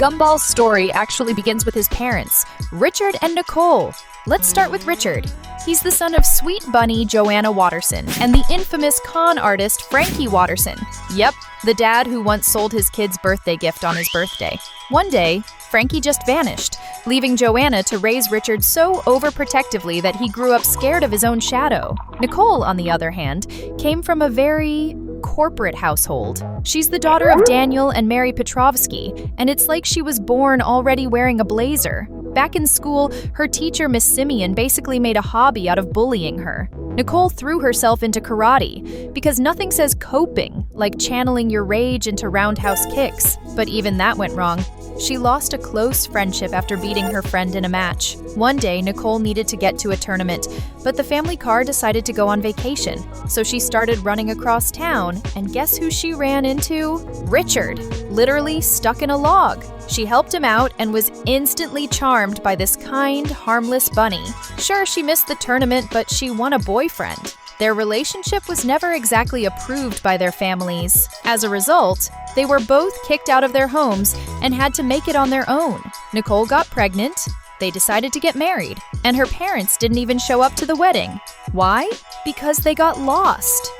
Gumball's story actually begins with his parents, Richard and Nicole. Let's start with Richard. He's the son of Sweet Bunny Joanna Watterson and the infamous con artist Frankie Watterson. Yep, the dad who once sold his kid's birthday gift on his birthday. One day, Frankie just vanished, leaving Joanna to raise Richard so overprotectively that he grew up scared of his own shadow. Nicole, on the other hand, came from a very corporate household. She's the daughter of Daniel and Mary Petrovsky, and it's like she was born already wearing a blazer. Back in school, her teacher, Miss Simeon, basically made a hobby out of bullying her. Nicole threw herself into karate because nothing says coping like channeling your rage into roundhouse kicks, but even that went wrong. She lost a close friendship after beating her friend in a match. One day, Nicole needed to get to a tournament, but the family car decided to go on vacation. So she started running across town, and guess who she ran into? Richard, literally stuck in a log. She helped him out and was instantly charmed by this kind, harmless bunny. Sure, she missed the tournament, but she won a boyfriend. Their relationship was never exactly approved by their families. As a result, they were both kicked out of their homes and had to make it on their own. Nicole got pregnant, they decided to get married, and her parents didn't even show up to the wedding. Why? Because they got lost.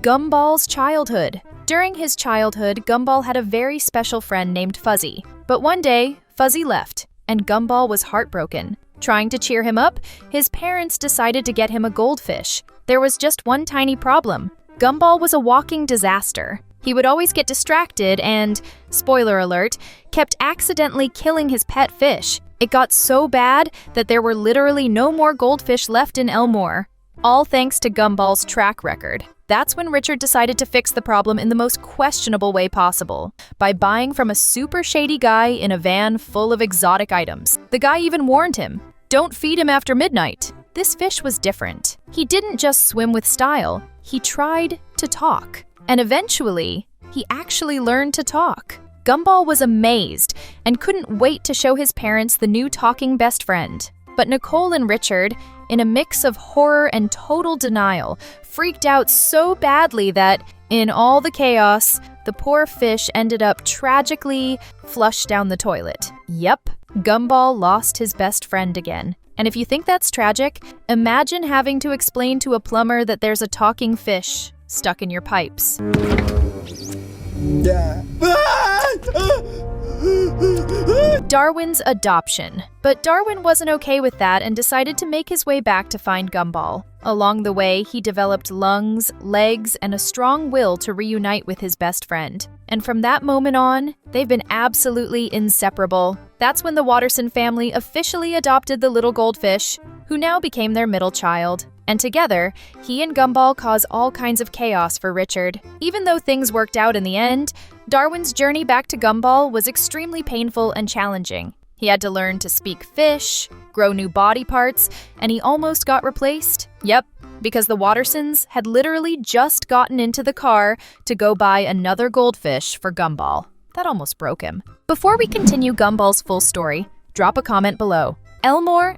Gumballs Childhood. During his childhood, Gumball had a very special friend named Fuzzy. But one day, Fuzzy left, and Gumball was heartbroken. Trying to cheer him up, his parents decided to get him a goldfish. There was just one tiny problem. Gumball was a walking disaster. He would always get distracted and, spoiler alert, kept accidentally killing his pet fish. It got so bad that there were literally no more goldfish left in Elmore. All thanks to Gumball's track record. That's when Richard decided to fix the problem in the most questionable way possible, by buying from a super shady guy in a van full of exotic items. The guy even warned him, "Don't feed him after midnight." This fish was different. He didn't just swim with style, he tried to talk. And eventually, he actually learned to talk. Gumball was amazed and couldn't wait to show his parents the new talking best friend. But Nicole and Richard, in a mix of horror and total denial, freaked out so badly that, in all the chaos, the poor fish ended up tragically flushed down the toilet. Yep, Gumball lost his best friend again. And if you think that's tragic, imagine having to explain to a plumber that there's a talking fish stuck in your pipes. Darwin's Adoption. But Darwin wasn't okay with that and decided to make his way back to find Gumball. Along the way, he developed lungs, legs, and a strong will to reunite with his best friend. And from that moment on, they've been absolutely inseparable. That's when the Watterson family officially adopted the little goldfish, who now became their middle child. And together, he and Gumball cause all kinds of chaos for Richard. Even though things worked out in the end, Darwin's journey back to Gumball was extremely painful and challenging. He had to learn to speak fish, grow new body parts, and he almost got replaced. Yep, because the Wattersons had literally just gotten into the car to go buy another goldfish for Gumball. That almost broke him. Before we continue Gumball's full story, drop a comment below. Elmore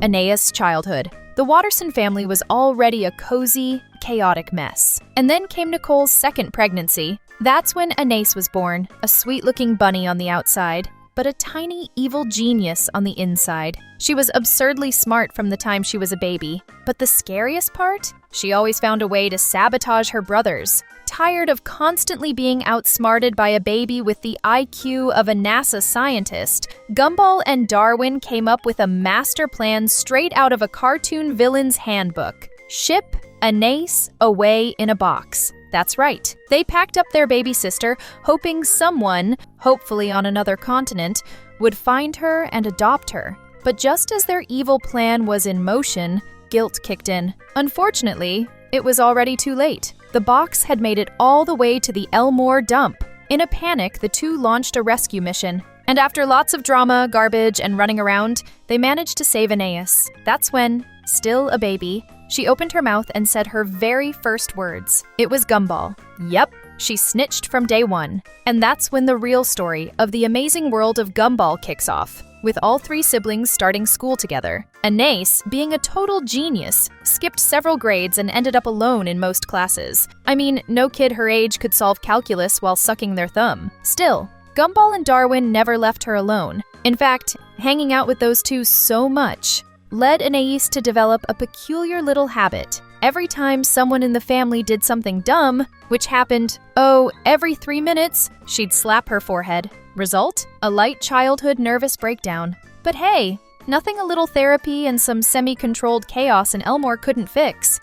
Anais' childhood. The Watterson family was already a cozy, chaotic mess. And then came Nicole's second pregnancy. That's when Anais was born, a sweet-looking bunny on the outside, but a tiny evil genius on the inside. She was absurdly smart from the time she was a baby. But the scariest part? She always found a way to sabotage her brothers. Tired of constantly being outsmarted by a baby with the IQ of a NASA scientist, Gumball and Darwin came up with a master plan straight out of a cartoon villain's handbook. Ship Anais away in a box. That's right. They packed up their baby sister, hoping someone, hopefully on another continent, would find her and adopt her. But just as their evil plan was in motion, guilt kicked in. Unfortunately, it was already too late. The box had made it all the way to the Elmore dump. In a panic, the two launched a rescue mission. And after lots of drama, garbage, and running around, they managed to save Anais. That's when, still a baby, she opened her mouth and said her very first words. It was Gumball. Yep, she snitched from day one. And that's when the real story of the amazing world of Gumball kicks off. with all three siblings starting school together. Anais, being a total genius, skipped several grades and ended up alone in most classes. I mean, no kid her age could solve calculus while sucking their thumb. Still, Gumball and Darwin never left her alone. In fact, hanging out with those two so much led Anais to develop a peculiar little habit. Every time someone in the family did something dumb, which happened, every 3 minutes, she'd slap her forehead. Result? A light childhood nervous breakdown. But hey, nothing a little therapy and some semi-controlled chaos in Elmore couldn't fix.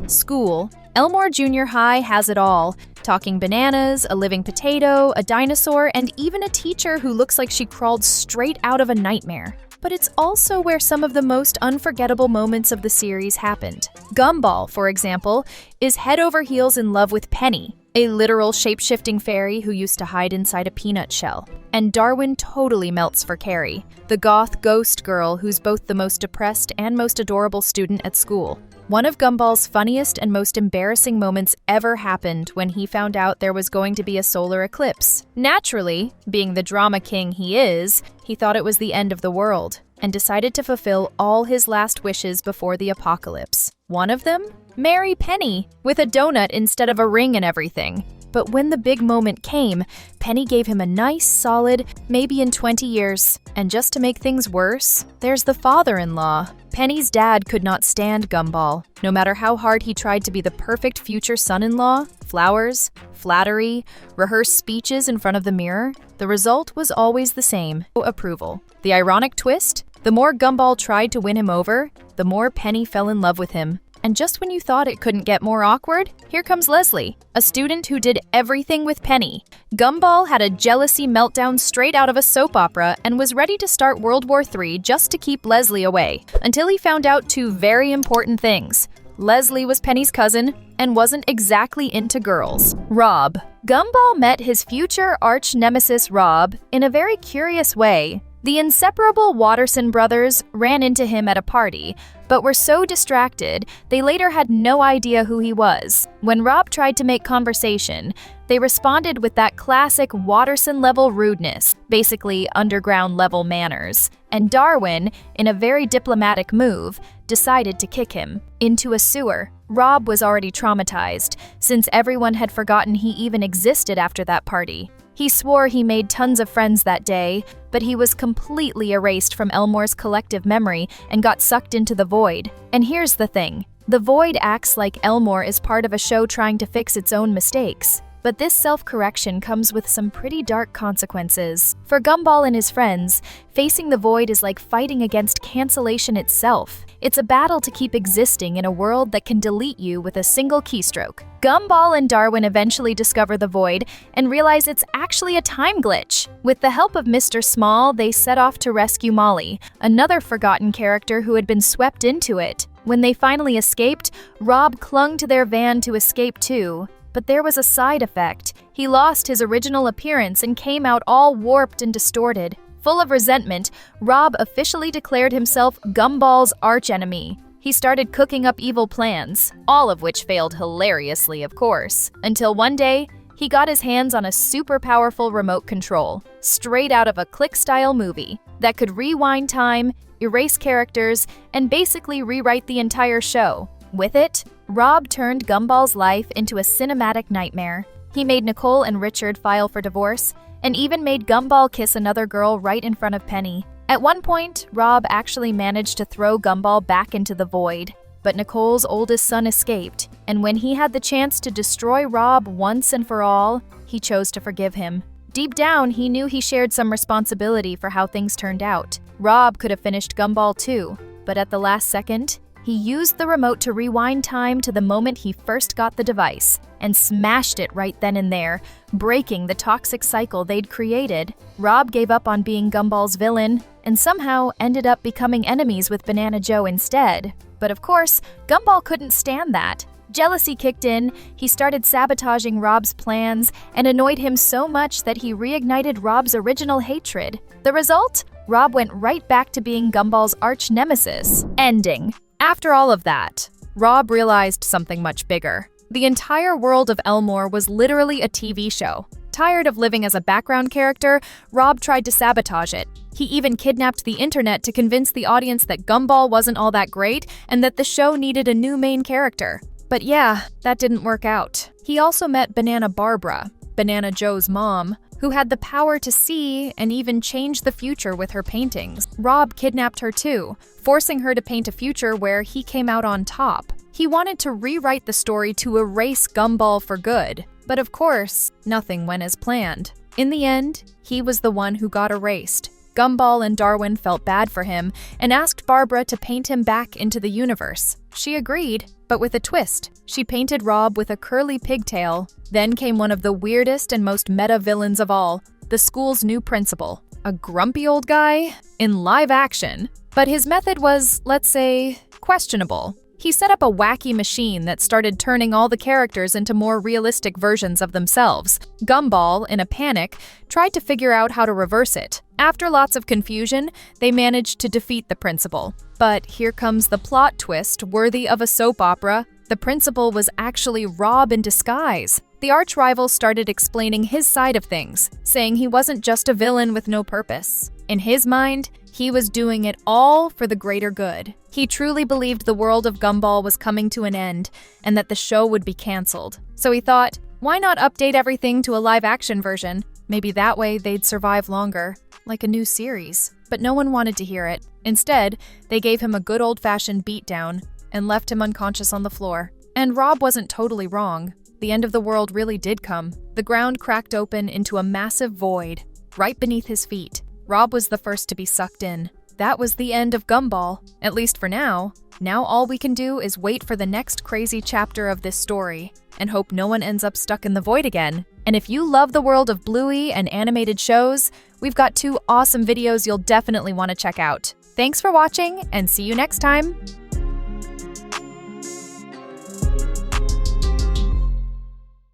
School. Elmore Junior High has it all. Talking bananas, a living potato, a dinosaur, and even a teacher who looks like she crawled straight out of a nightmare. But it's also where some of the most unforgettable moments of the series happened. Gumball, for example, is head over heels in love with Penny, a literal shape-shifting fairy who used to hide inside a peanut shell. And Darwin totally melts for Carrie, the goth ghost girl who's both the most depressed and most adorable student at school. One of Gumball's funniest and most embarrassing moments ever happened when he found out there was going to be a solar eclipse. Naturally, being the drama king he is, he thought it was the end of the world and decided to fulfill all his last wishes before the apocalypse. One of them? Marry Penny, with a donut instead of a ring and everything. But when the big moment came, Penny gave him a nice, solid, maybe in 20 years. And just to make things worse, there's the father-in-law. Penny's dad could not stand Gumball. No matter how hard he tried to be the perfect future son-in-law, flowers, flattery, rehearse speeches in front of the mirror, the result was always the same: approval. The ironic twist? The more Gumball tried to win him over, the more Penny fell in love with him. And just when you thought it couldn't get more awkward, here comes Leslie, a student who did everything with Penny. Gumball had a jealousy meltdown straight out of a soap opera and was ready to start World War III just to keep Leslie away, until he found out two very important things. Leslie was Penny's cousin and wasn't exactly into girls. Rob. Gumball met his future arch-nemesis Rob in a very curious way. The inseparable Watterson brothers ran into him at a party, but were so distracted they later had no idea who he was. When Rob tried to make conversation, they responded with that classic Watterson-level rudeness, basically underground-level manners. And Darwin, in a very diplomatic move, decided to kick him into a sewer. Rob was already traumatized, since everyone had forgotten he even existed after that party. He swore he made tons of friends that day, but he was completely erased from Elmore's collective memory and got sucked into the void. And here's the thing. The void acts like Elmore is part of a show trying to fix its own mistakes. But this self-correction comes with some pretty dark consequences. For Gumball and his friends, facing the void is like fighting against cancellation itself. It's a battle to keep existing in a world that can delete you with a single keystroke. Gumball and Darwin eventually discover the void and realize it's actually a time glitch. With the help of Mr. Small, they set off to rescue Molly, another forgotten character who had been swept into it. When they finally escaped, Rob clung to their van to escape too. But there was a side effect. He lost his original appearance and came out all warped and distorted. Full of resentment, Rob officially declared himself Gumball's archenemy. He started cooking up evil plans, all of which failed hilariously, of course, until one day, he got his hands on a super powerful remote control, straight out of a click-style movie, that could rewind time, erase characters, and basically rewrite the entire show. With it, Rob turned Gumball's life into a cinematic nightmare. He made Nicole and Richard file for divorce, and even made Gumball kiss another girl right in front of Penny. At one point, Rob actually managed to throw Gumball back into the void, but Nicole's oldest son escaped, and when he had the chance to destroy Rob once and for all, he chose to forgive him. Deep down, he knew he shared some responsibility for how things turned out. Rob could have finished Gumball too, but at the last second, he used the remote to rewind time to the moment he first got the device, and smashed it right then and there, breaking the toxic cycle they'd created. Rob gave up on being Gumball's villain, and somehow ended up becoming enemies with Banana Joe instead. But of course, Gumball couldn't stand that. Jealousy kicked in, he started sabotaging Rob's plans, and annoyed him so much that he reignited Rob's original hatred. The result? Rob went right back to being Gumball's arch-nemesis. Ending. After all of that, Rob realized something much bigger. The entire world of Elmore was literally a TV show. Tired of living as a background character, Rob tried to sabotage it. He even kidnapped the internet to convince the audience that Gumball wasn't all that great and that the show needed a new main character. But yeah, that didn't work out. He also met Banana Barbara, Banana Joe's mom, who had the power to see and even change the future with her paintings. Rob kidnapped her too, forcing her to paint a future where he came out on top. He wanted to rewrite the story to erase Gumball for good. But of course, nothing went as planned. In the end, he was the one who got erased. Gumball and Darwin felt bad for him and asked Barbara to paint him back into the universe. She agreed, but with a twist. She painted Rob with a curly pigtail. Then came one of the weirdest and most meta villains of all, the school's new principal. A grumpy old guy in live action. But his method was, let's say, questionable. He set up a wacky machine that started turning all the characters into more realistic versions of themselves. Gumball, in a panic, tried to figure out how to reverse it. After lots of confusion, they managed to defeat the principal. But here comes the plot twist worthy of a soap opera. The principal was actually Rob in disguise. The arch-rival started explaining his side of things, saying he wasn't just a villain with no purpose. In his mind, he was doing it all for the greater good. He truly believed the world of Gumball was coming to an end and that the show would be canceled. So he thought, why not update everything to a live-action version? Maybe that way they'd survive longer, like a new series. But no one wanted to hear it. Instead, they gave him a good old-fashioned beatdown and left him unconscious on the floor. And Rob wasn't totally wrong. The end of the world really did come. The ground cracked open into a massive void, right beneath his feet. Rob was the first to be sucked in. That was the end of Gumball, at least for now. Now all we can do is wait for the next crazy chapter of this story and hope no one ends up stuck in the void again. And if you love the world of Bluey and animated shows, we've got 2 awesome videos you'll definitely want to check out. Thanks for watching and see you next time!